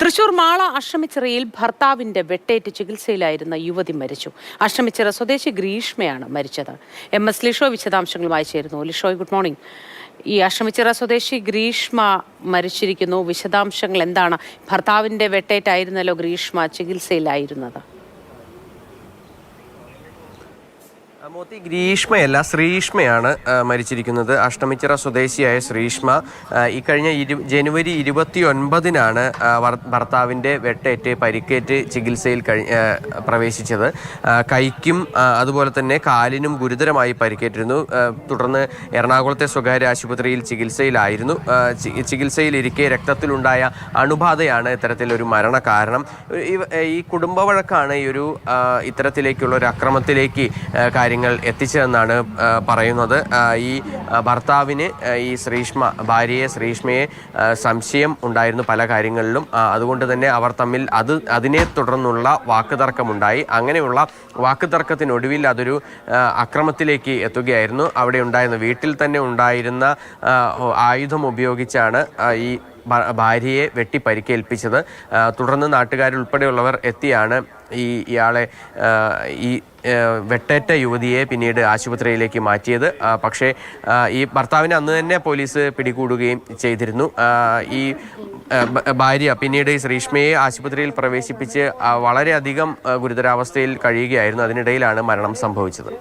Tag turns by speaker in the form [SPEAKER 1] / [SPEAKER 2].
[SPEAKER 1] തൃശൂർ മാള അഷ്ടമിച്ചിറയിൽ ഭർത്താവിന്റെ വെട്ടേറ്റ് ചികിത്സയിലായിരുന്ന യുവതി മരിച്ചു. അഷ്ടമിച്ചിറ സ്വദേശി ഗ്രീഷ്മയാണ് മരിച്ചത്. MS ലിഷോ വിശദാംശങ്ങളുമായി ചേരുന്നു. Lisho, good morning. ഈ അഷ്ടമിച്ചിറ സ്വദേശി ഗ്രീഷ്മ മരിച്ചിരിക്കുന്നു. വിശദാംശങ്ങൾ എന്താണ്? ഭർത്താവിന്റെ വെട്ടേറ്റായിരുന്നല്ലോ ഗ്രീഷ്മ ചികിത്സയിലായിരുന്നത്.
[SPEAKER 2] മോത്തി, ഗ്രീഷ്മയല്ല, ശ്രീഷ്മയാണ് മരിച്ചിരിക്കുന്നത്. അഷ്ടമിച്ചിറ സ്വദേശിയായ ശ്രീഷ്മ ഈ കഴിഞ്ഞ ജനുവരി 29-നാണ് ഭർത്താവിൻ്റെ വെട്ടേറ്റ് പരിക്കേറ്റ് ചികിത്സയിൽ പ്രവേശിച്ചത്. കൈക്കും അതുപോലെ തന്നെ കാലിനും ഗുരുതരമായി പരിക്കേറ്റിരുന്നു. തുടർന്ന് എറണാകുളത്തെ സ്വകാര്യ ആശുപത്രിയിൽ ചികിത്സയിലായിരുന്നു. ചികിത്സയിലിരിക്കെ രക്തത്തിലുണ്ടായ അണുബാധയാണ് ഇത്തരത്തിലൊരു മരണകാരണം. ഈ കുടുംബ വഴക്കാണ് ഈ ഒരു ഇത്തരത്തിലേക്കുള്ള ഒരു അക്രമത്തിലേക്ക് കാര്യങ്ങൾ എത്തിച്ചതെന്നാണ് പറയുന്നത്. ഈ ഭർത്താവിന് ഈ ഭാര്യയെ ശ്രീഷ്മയെ സംശയം ഉണ്ടായിരുന്നു പല കാര്യങ്ങളിലും. അതുകൊണ്ട് തന്നെ അവർ തമ്മിൽ അതിനെ തുടർന്നുള്ള വാക്കുതർക്കമുണ്ടായി. അങ്ങനെയുള്ള വാക്കുതർക്കത്തിനൊടുവിൽ അതൊരു അക്രമത്തിലേക്ക് എത്തുകയായിരുന്നു. അവിടെ ഉണ്ടായിരുന്ന വീട്ടിൽ തന്നെ ഉണ്ടായിരുന്ന ആയുധം ഉപയോഗിച്ചാണ് ഈ ഭാര്യയെ വെട്ടി പരിക്കേൽപ്പിച്ചത്. തുടർന്ന് നാട്ടുകാരുൾപ്പെടെയുള്ളവർ എത്തിയാണ് ഇയാളെ വെട്ടേറ്റ യുവതിയെ പിന്നീട് ആശുപത്രിയിലേക്ക് മാറ്റിയത്. പക്ഷേ ഈ ഭർത്താവിനെ അന്ന് തന്നെ പോലീസ് പിടികൂടുകയും ചെയ്തിരുന്നു. ഈ ഭാര്യ പിന്നീട് ശ്രീഷ്മയെ ആശുപത്രിയിൽ പ്രവേശിപ്പിച്ച് വളരെയധികം ഗുരുതരാവസ്ഥയിൽ കഴിയുകയായിരുന്നു. അതിനിടയിലാണ് മരണം സംഭവിച്ചത്.